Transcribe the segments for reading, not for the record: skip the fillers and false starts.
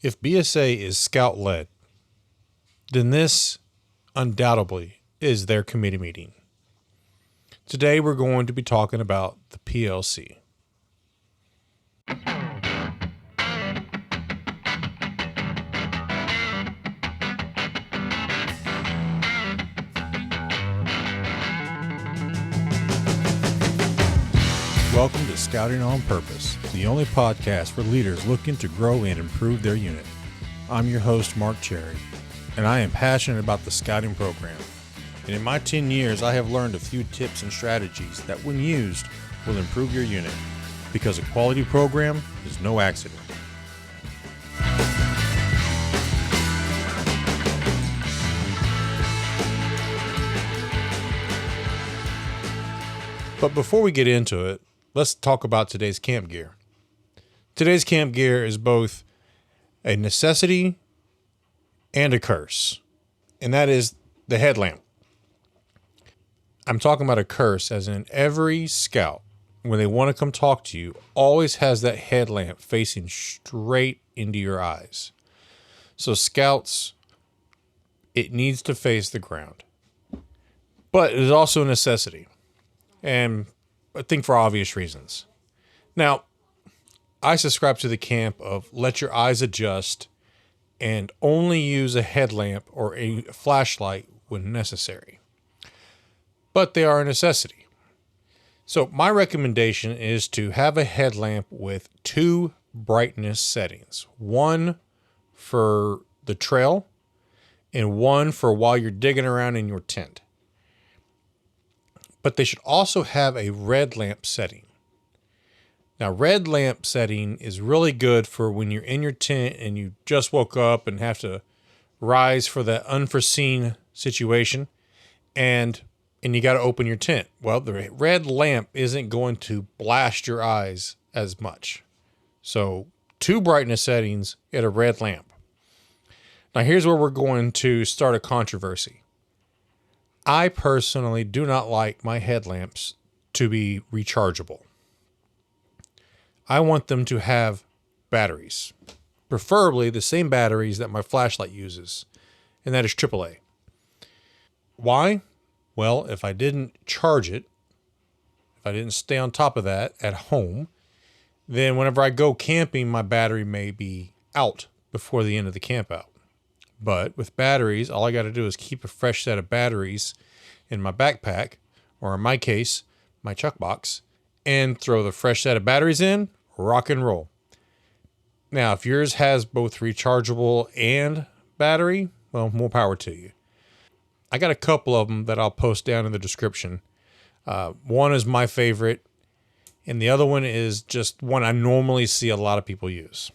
If BSA is scout led, then this undoubtedly is their committee meeting. Today we're going to be talking about the PLC. Welcome to Scouting on Purpose, the only podcast for leaders looking to grow and improve their unit. I'm your host, Mark Cherry, and I am passionate about the scouting program. And in my 10 years, I have learned a few tips and strategies that, when used, will improve your unit, because a quality program is no accident. But before we get into it, let's talk about today's camp gear. Today's camp gear is both a necessity and a curse, and that is the headlamp. I'm talking about a curse as in every scout, when they want to come talk to you, always has that headlamp facing straight into your eyes. So scouts, it needs to face the ground. But it is also a necessity, and I think for obvious reasons. Now, I subscribe to the camp of let your eyes adjust and only use a headlamp or a flashlight when necessary. But they are a necessity. So my recommendation is to have a headlamp with 2 brightness settings. One for the trail and one for while you're digging around in your tent. But they should also have a red lamp setting. Now, red lamp setting is really good for when you're in your tent and you just woke up and have to rise for that unforeseen situation and you got to open your tent. Well, the red lamp isn't going to blast your eyes as much. So 2 brightness settings at a red lamp. Now, here's where we're going to start a controversy. I personally do not like my headlamps to be rechargeable. I want them to have batteries, preferably the same batteries that my flashlight uses, and that is AAA. Why? Well, if I didn't charge it, if I didn't stay on top of that at home, then whenever I go camping, my battery may be out before the end of the camp out. But with batteries, all I got to do is keep a fresh set of batteries in my backpack, or in my case, my chuck box, and throw the fresh set of batteries in, rock and roll. Now, if yours has both rechargeable and battery, well, more power to you. I got a couple of them that I'll post down in the description. One is my favorite, and the other one is just one I normally see a lot of people use.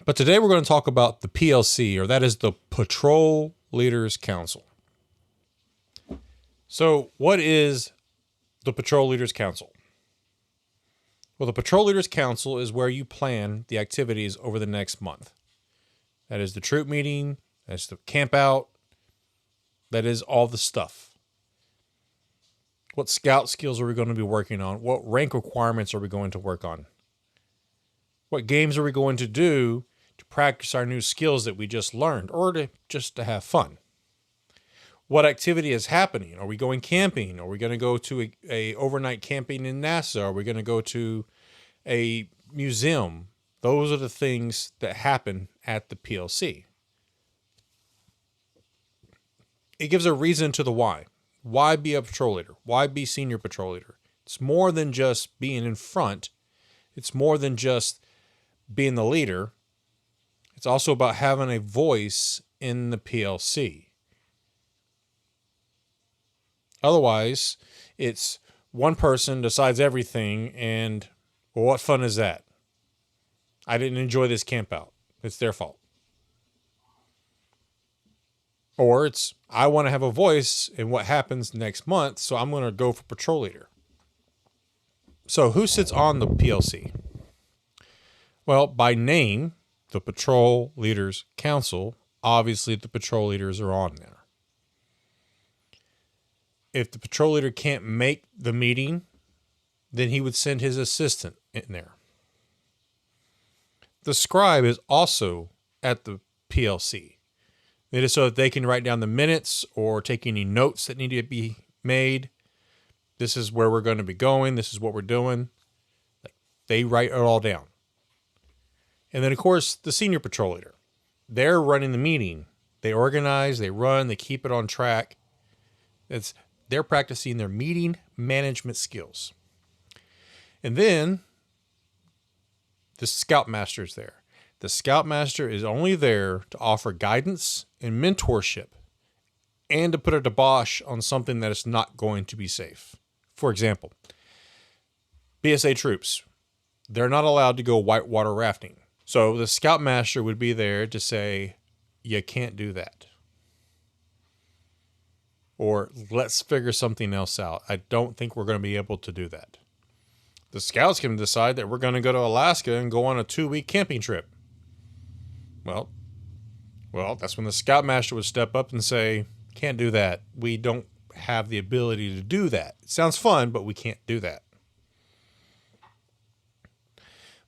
But today we're going to talk about the PLC, or that is the Patrol Leaders Council. So what is the Patrol Leaders Council? Well, the Patrol Leaders Council is where you plan the activities over the next month. That is the troop meeting, that's the camp out, that is all the stuff. What scout skills are we going to be working on? What rank requirements are we going to work on? What games are we going to do to practice our new skills that we just learned, or just to have fun? What activity is happening? Are we going camping? Are we going to go to a overnight camping in NASA? Are we going to go to a museum? Those are the things that happen at the PLC. It gives a reason to the why. Why be a patrol leader? Why be senior patrol leader? It's more than just being in front. It's more than just being the leader. It's also about having a voice in the PLC. Otherwise, it's one person decides everything, and well, what fun is that? I didn't enjoy this camp out. It's their fault. Or it's, I want to have a voice in what happens next month, so I'm going to go for patrol leader. So who sits on the PLC? Well, by name, the Patrol Leaders Council, obviously the patrol leaders are on there. If the patrol leader can't make the meeting, then he would send his assistant in there. The scribe is also at the PLC. It is so that they can write down the minutes or take any notes that need to be made. This is where we're going to be going. This is what we're doing. They write it all down. And then, of course, the senior patrol leader. They're running the meeting. They organize, they run, they keep it on track. They're practicing their meeting management skills. And then the scoutmaster is there. The scoutmaster is only there to offer guidance and mentorship and to put a kibosh on something that is not going to be safe. For example, BSA troops, they're not allowed to go whitewater rafting. So the scoutmaster would be there to say, you can't do that. Or let's figure something else out. I don't think we're going to be able to do that. The scouts can decide that we're going to go to Alaska and go on a 2-week camping trip. Well, that's when the scoutmaster would step up and say, can't do that. We don't have the ability to do that. It sounds fun, but we can't do that.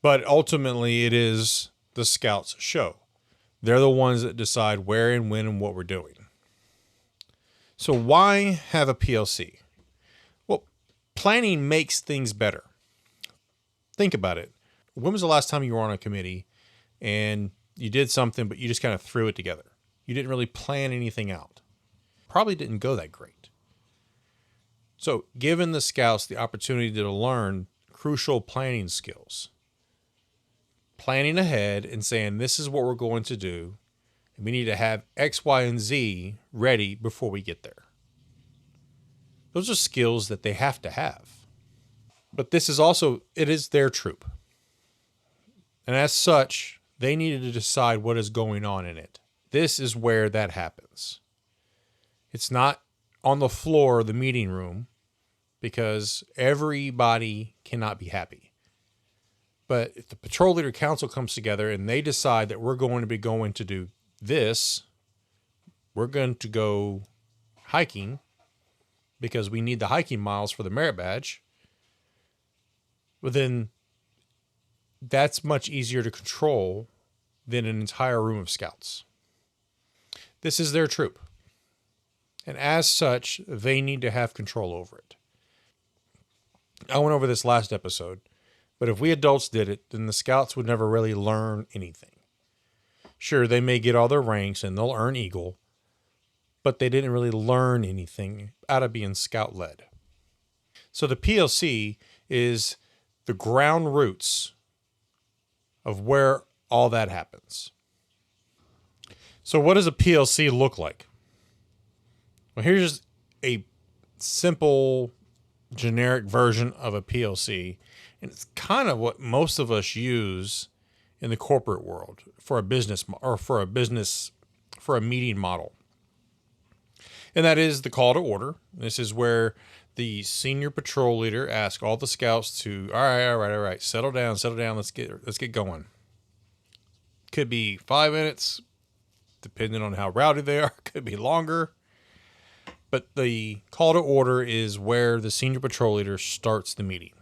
But ultimately, it is the scouts' show. They're the ones that decide where and when and what we're doing. So why have a PLC? Well, planning makes things better. Think about it. When was the last time you were on a committee and you did something, but you just kind of threw it together? You didn't really plan anything out. Probably didn't go that great. So giving the scouts the opportunity to learn crucial planning skills, planning ahead and saying, this is what we're going to do, and we need to have X, Y, and Z ready before we get there. Those are skills that they have to have. But this is also, it is their troop. And as such, they needed to decide what is going on in it. This is where that happens. It's not on the floor of the meeting room because everybody cannot be happy. But if the patrol leader council comes together and they decide that we're going to do this, we're going to go hiking because we need the hiking miles for the merit badge, well, then that's much easier to control than an entire room of scouts. This is their troop. And as such, they need to have control over it. I went over this last episode, but if we adults did it, then the scouts would never really learn anything. Sure, they may get all their ranks and they'll earn Eagle, but they didn't really learn anything out of being scout-led. So the PLC is the ground roots of where all that happens. So what does a PLC look like? Well, here's a simple, generic version of a PLC, and it's kind of what most of us use in the corporate world for a business or for a meeting model. And that is the call to order. This is where the senior patrol leader asks all the scouts to, all right, settle down, let's get going. Could be 5 minutes, depending on how rowdy they are. Could be longer. But the call to order is where the senior patrol leader starts the meeting.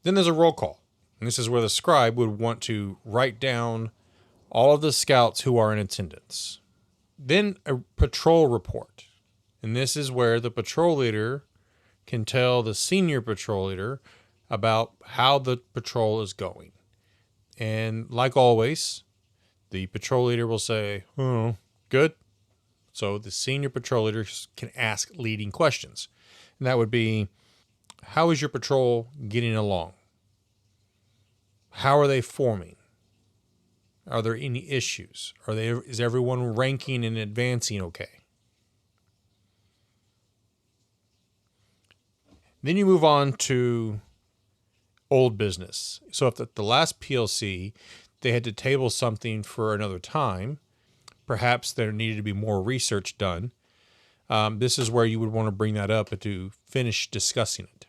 Then there's a roll call. And this is where the scribe would want to write down all of the scouts who are in attendance. Then a patrol report. And this is where the patrol leader can tell the senior patrol leader about how the patrol is going. And like always, the patrol leader will say, oh, good. So the senior patrol leader can ask leading questions. And that would be, how is your patrol getting along? How are they forming? Are there any issues? Is everyone ranking and advancing okay? Then you move on to old business. So if at the last PLC, they had to table something for another time, perhaps there needed to be more research done. This is where you would want to bring that up to finish discussing it.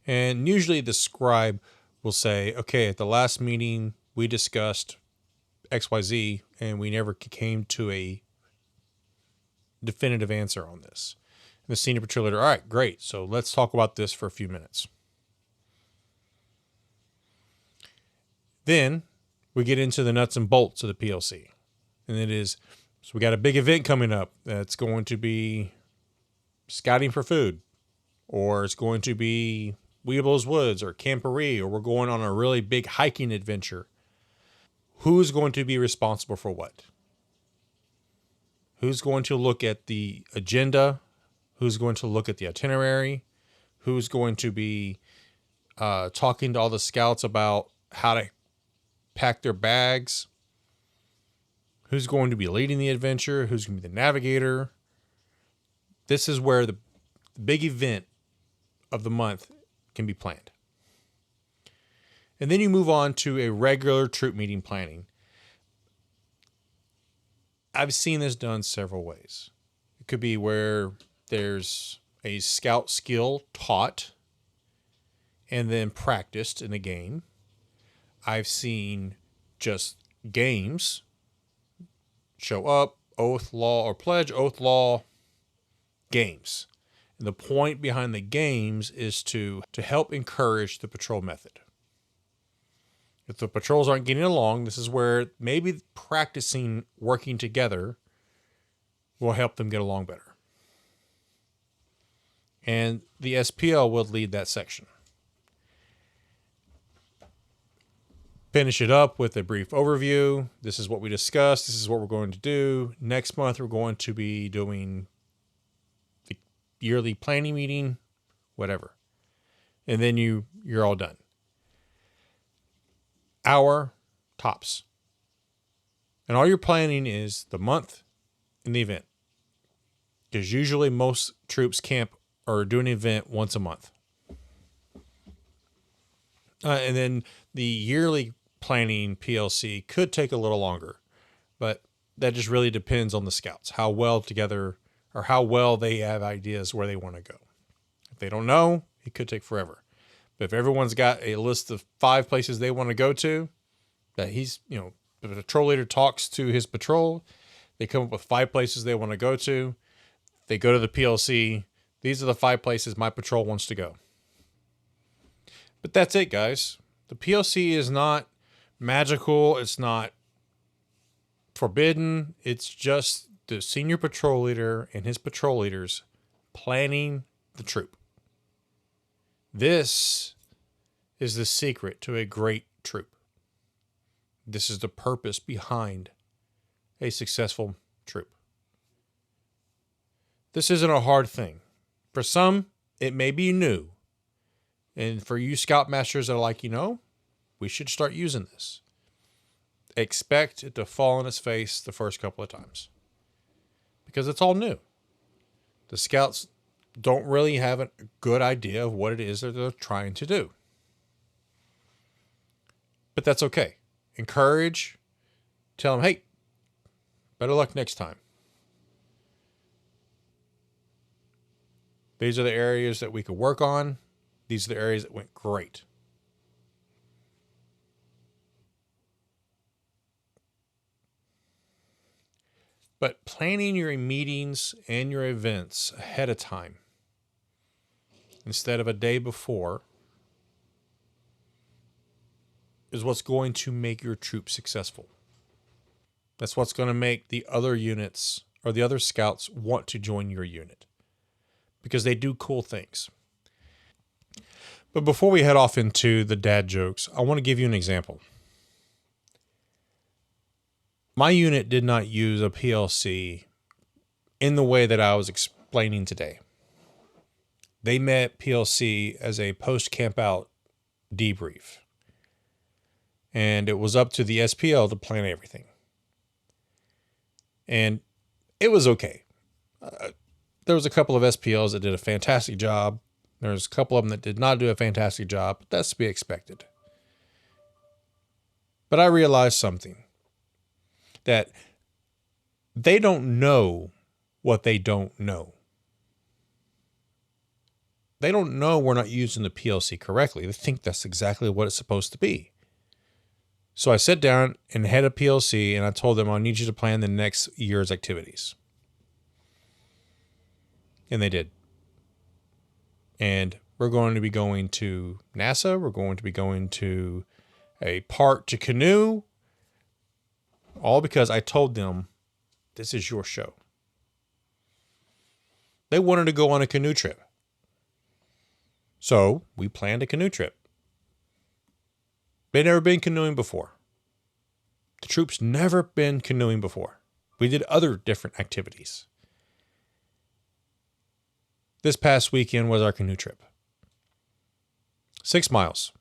And usually the scribe will say, okay, at the last meeting, we discussed XYZ and we never came to a definitive answer on this. And the senior patrol leader, all right, great. So let's talk about this for a few minutes. Then we get into the nuts and bolts of the PLC. And it is, so we got a big event coming up that's going to be scouting for food, or it's going to be Weeble's Woods or Camporee, or we're going on a really big hiking adventure. Who's going to be responsible for what? Who's going to look at the agenda? Who's going to look at the itinerary? Who's going to be talking to all the scouts about how to pack their bags? Who's going to be leading the adventure? Who's going to be the navigator? This is where the big event of the month can be planned. And then you move on to a regular troop meeting planning. I've seen this done several ways. It could be where there's a scout skill taught and then practiced in a game. I've seen just games, show up, oath, law, or pledge, oath, law, games. And the point behind the games is to help encourage the patrol method. If the patrols aren't getting along, this is where maybe practicing working together will help them get along better. And the SPL will lead that section. Finish it up with a brief overview. This is what we discussed. This is what we're going to do. Next month, we're going to be doing the yearly planning meeting, whatever. And then you're all done. Hour tops. And all your planning is the month and the event. Because usually most troops camp or do an event once a month. And then the yearly planning PLC could take a little longer, but that just really depends on the scouts, how well together or how well they have ideas where they want to go. If they don't know, it could take forever. But if everyone's got a list of 5 places they want to go to, that the patrol leader talks to his patrol, they come up with 5 places they want to go to, they go to the PLC, these are the 5 places my patrol wants to go. But that's it, guys. The PLC is not magical. It's not forbidden. It's just the senior patrol leader and his patrol leaders planning the troop. This is the secret to a great troop. This is the purpose behind a successful troop. This isn't a hard thing. For some, it may be new. And for you scoutmasters that are like, we should start using this. Expect it to fall on its face the first couple of times. Because it's all new. The scouts don't really have a good idea of what it is that they're trying to do. But that's okay. Encourage. Tell them, hey, better luck next time. These are the areas that we could work on. These are the areas that went great. But planning your meetings and your events ahead of time instead of a day before is what's going to make your troop successful. That's what's going to make the other units or the other scouts want to join your unit because they do cool things. But before we head off into the dad jokes, I want to give you an example. My unit did not use a PLC in the way that I was explaining today. They met PLC as a post-camp out debrief. And it was up to the SPL to plan everything. And it was okay. There was a couple of SPLs that did a fantastic job. There was a couple of them that did not do a fantastic job. But that's to be expected. But I realized something. That they don't know what they don't know. They don't know we're not using the PLC correctly. They think that's exactly what it's supposed to be. So I sat down and had a PLC and I told them, I need you to plan the next year's activities. And they did. And we're going to be going to NASA. We're going to be going to a park to canoe, all because I told them, this is your show. They wanted to go on a canoe trip. So we planned a canoe trip. They'd never been canoeing before. The troop's never been canoeing before. We did other different activities. This past weekend was our canoe trip. 6 miles.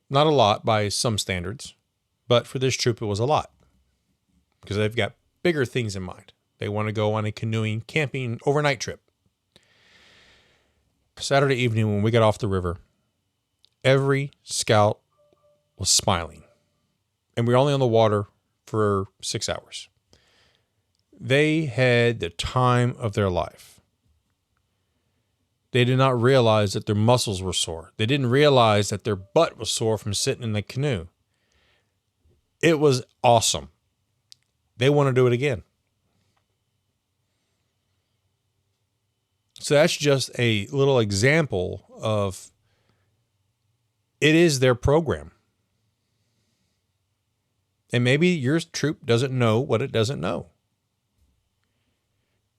Not a lot by some standards, but for this troop it was a lot. Because they've got bigger things in mind. They want to go on a canoeing, camping, overnight trip. Saturday evening when we got off the river, every scout was smiling. And we were only on the water for 6 hours. They had the time of their life. They did not realize that their muscles were sore. They didn't realize that their butt was sore from sitting in the canoe. It was awesome. They want to do it again. So that's just a little example of it is their program. And maybe your troop doesn't know what it doesn't know.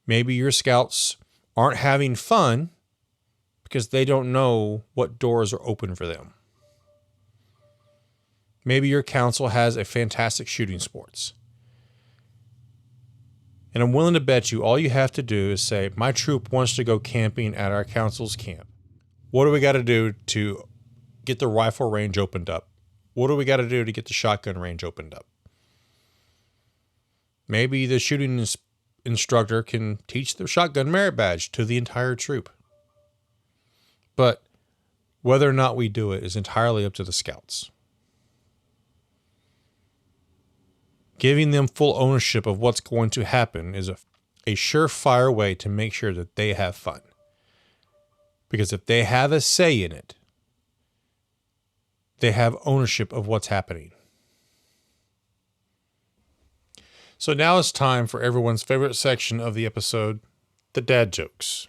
Maybe your scouts aren't having fun because they don't know what doors are open for them. Maybe your council has a fantastic shooting sports. And I'm willing to bet you all you have to do is say, my troop wants to go camping at our council's camp. What do we got to do to get the rifle range opened up? What do we got to do to get the shotgun range opened up? Maybe the shooting instructor can teach the shotgun merit badge to the entire troop. But whether or not we do it is entirely up to the scouts. Giving them full ownership of what's going to happen is a surefire way to make sure that they have fun. Because if they have a say in it, they have ownership of what's happening. So now it's time for everyone's favorite section of the episode, the dad jokes.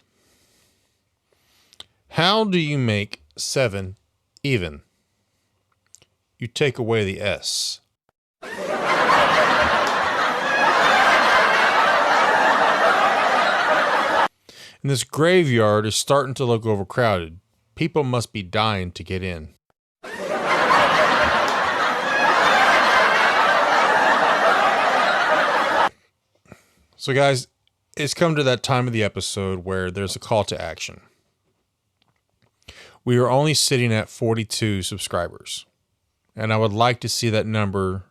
How do you make 7 even? You take away the S. And this graveyard is starting to look overcrowded. People must be dying to get in. So guys, it's come to that time of the episode where there's a call to action. We are only sitting at 42 subscribers, and I would like to see that number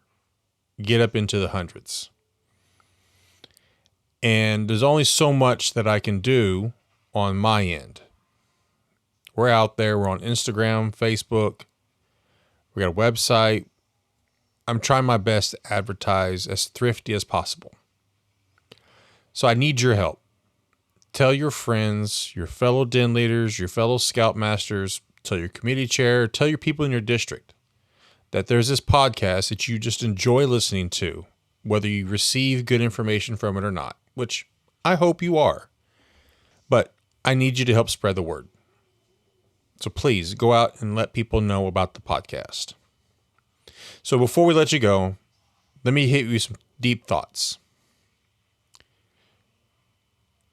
get up into the hundreds. And there's only so much that I can do on my end. We're out there. We're on Instagram, Facebook. We got a website. I'm trying my best to advertise as thrifty as possible. So I need your help. Tell your friends, your fellow den leaders, your fellow scoutmasters, tell your committee chair, tell your people in your district that there's this podcast that you just enjoy listening to, whether you receive good information from it or not, which I hope you are. But I need you to help spread the word. So please go out and let people know about the podcast. So before we let you go, let me hit you with some deep thoughts.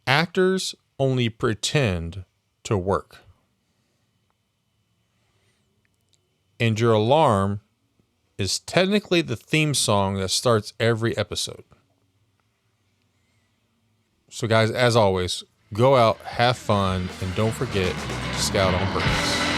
Actors only pretend to work. And your alarm is technically the theme song that starts every episode. So guys, as always, go out, have fun, and don't forget to scout on purpose.